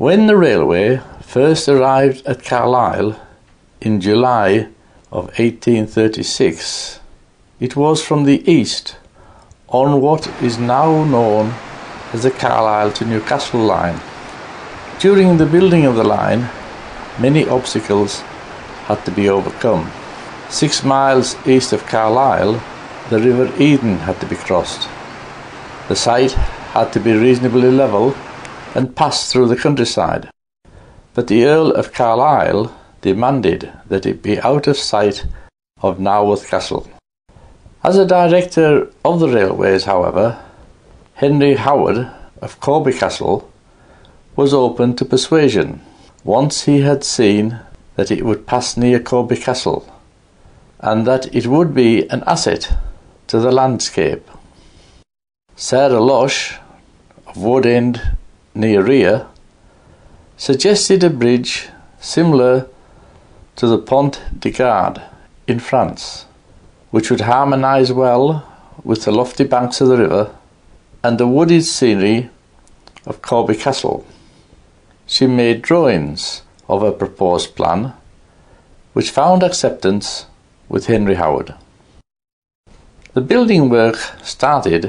When the railway first arrived at Carlisle in July of 1836, it was from the east on what is now known as the Carlisle to Newcastle line. During the building of the line, many obstacles had to be overcome. 6 miles east of Carlisle, the River Eden had to be crossed. The site had to be reasonably level and pass through the countryside. But the Earl of Carlisle demanded that it be out of sight of Naworth Castle. As a director of the railways, however, Henry Howard of Corby Castle was open to persuasion once he had seen that it would pass near Corby Castle and that it would be an asset to the landscape. Sarah Losh of Wood End near Rhea suggested a bridge similar to the Pont de Garde in France, which would harmonise well with the lofty banks of the river and the wooded scenery of Corby Castle. She made drawings of a proposed plan, which found acceptance with Henry Howard. The building work started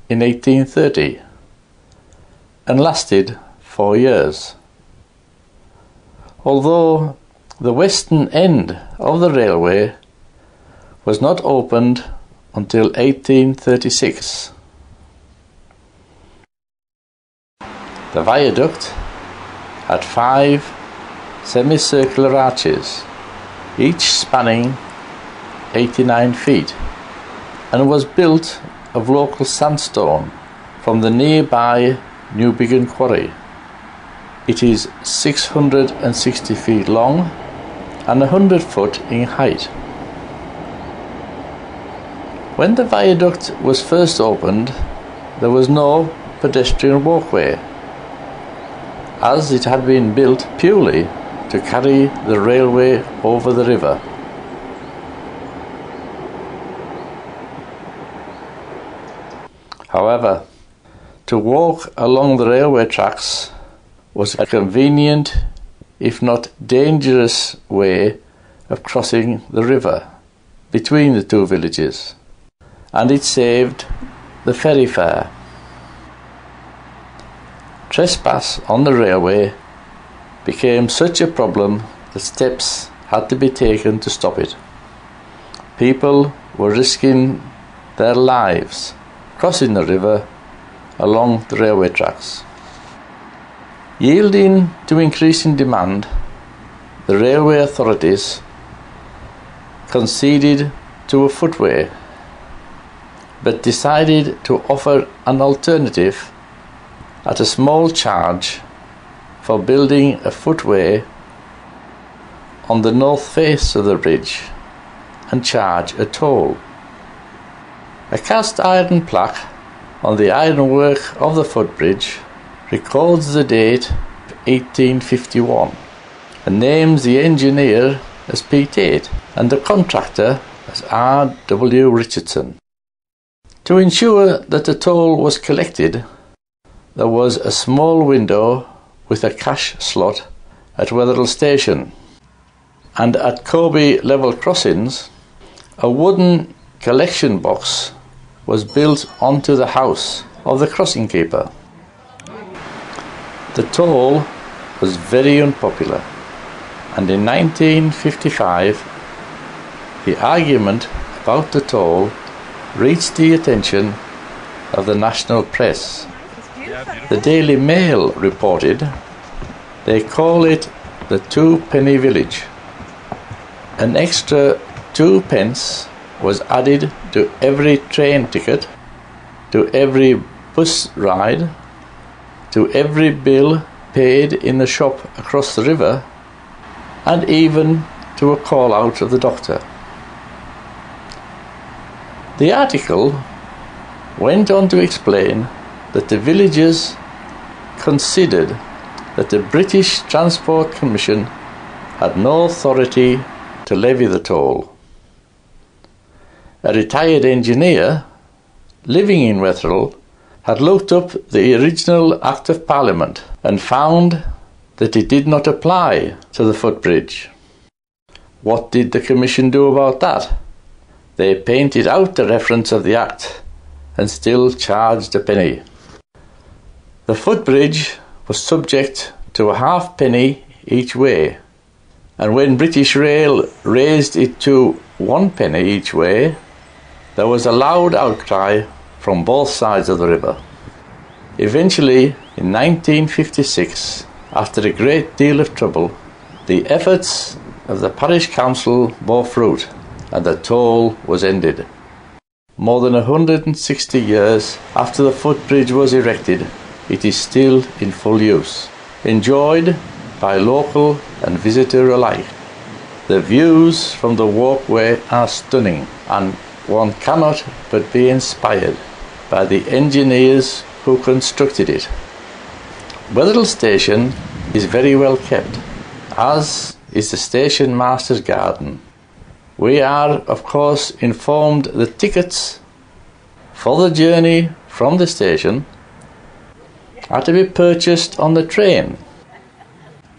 in 1830 and lasted 4 years. Although the western end of the railway was not opened until 1836. The viaduct had 5 semicircular arches, each spanning 89 feet, and was built of local sandstone from the nearby Newbiggin Quarry. It is 660 feet long and 100 foot in height. When the viaduct was first opened, there was no pedestrian walkway, as it had been built purely to carry the railway over the river. However, to walk along the railway tracks was a convenient, if not dangerous, way of crossing the river between the two villages, and it saved the ferry fare. Trespass on the railway became such a problem that steps had to be taken to stop it. People were risking their lives crossing the river along the railway tracks. Yielding to increasing demand, the railway authorities conceded to a footway, but decided to offer an alternative at a small charge for building a footway on the north face of the bridge and charge a toll. A cast iron plaque on the ironwork of the footbridge records the date of 1851 and names the engineer as P. Tate and the contractor as R. W. Richardson. To ensure that the toll was collected, there was a small window with a cash slot at Wetheral station, and at Corby level crossings, a wooden collection box was built onto the house of the crossing keeper. The toll was very unpopular, and in 1955 the argument about the toll reached the attention of the national press. The Daily Mail reported they call it the 2-penny village. An extra 2 pence was added to every train ticket, to every bus ride, to every bill paid in the shop across the river, and even to a call out of the doctor. The article went on to explain that the villagers considered that the British Transport Commission had no authority to levy the toll. A retired engineer living in Wetheral had looked up the original Act of Parliament and found that it did not apply to the footbridge. What did the Commission do about that? They painted out the reference of the Act and still charged a penny. The footbridge was subject to a halfpenny each way, and when British Rail raised it to 1 penny each way, there was a loud outcry from both sides of the river. Eventually, in 1956, after a great deal of trouble, the efforts of the parish council bore fruit and the toll was ended. More than 160 years after the footbridge was erected, it is still in full use, enjoyed by local and visitor alike. The views from the walkway are stunning, and one cannot but be inspired by the engineers who constructed it. Wetheral Station is very well kept, as is the station master's garden. We are, of course, informed that tickets for the journey from the station are to be purchased on the train.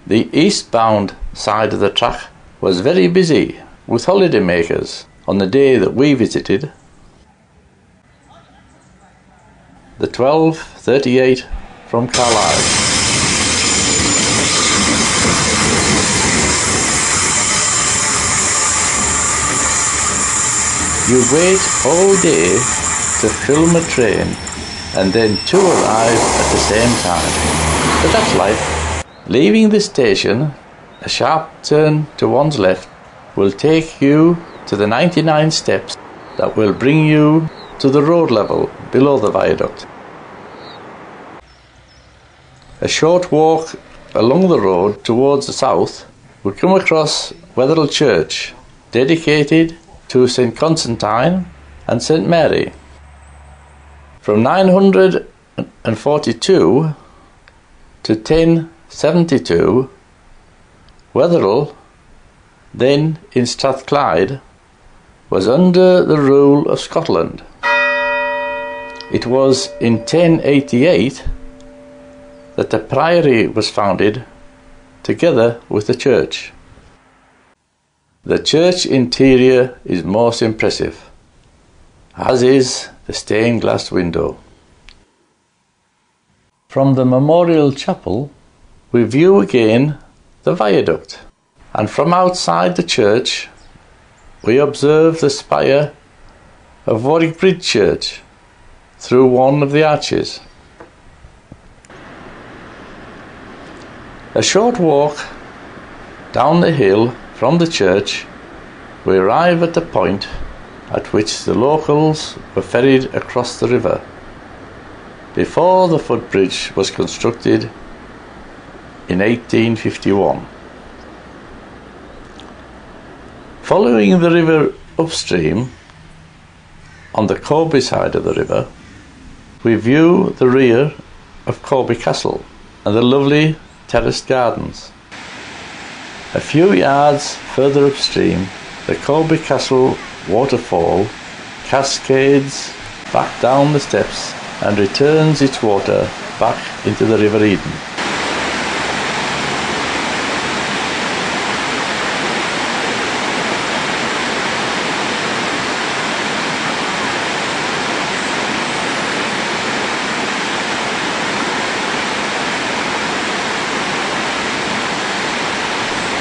The eastbound side of the track was very busy with holidaymakers on the day that we visited. The 12:38 from Carlisle. You wait all day to film a train and then 2 arrive at the same time. But that's life. Leaving the station, a sharp turn to one's left will take you to the 99 steps that will bring you to the road level below the viaduct. A short walk along the road towards the south will come across Wetheral Church, dedicated to St. Constantine and St. Mary. From 942 to 1072, Wetheral, then in Strathclyde, was under the rule of Scotland. It was in 1088 that the priory was founded together with the church. The church interior is most impressive, as is the stained glass window. From the memorial chapel, we view again the viaduct, and from outside the church, we observe the spire of Warwick Bridge Church through one of the arches. A short walk down the hill from the church, we arrive at the point at which the locals were ferried across the river before the footbridge was constructed in 1851. Following the river upstream, on the Corby side of the river, we view the rear of Corby Castle and the lovely terraced gardens. A few yards further upstream, the Corby Castle waterfall cascades back down the steps and returns its water back into the River Eden.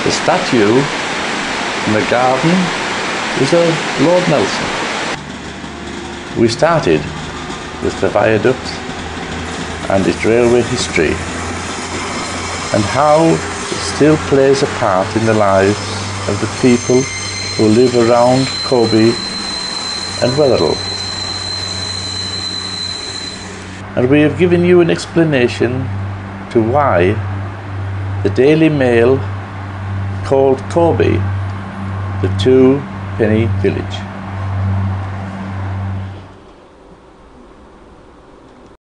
The statue in the garden is of Lord Nelson. We started with the viaduct and its railway history, and how it still plays a part in the lives of the people who live around Corby and Wetheral. And we have given you an explanation to why the Daily Mail called Corby the 2-penny village.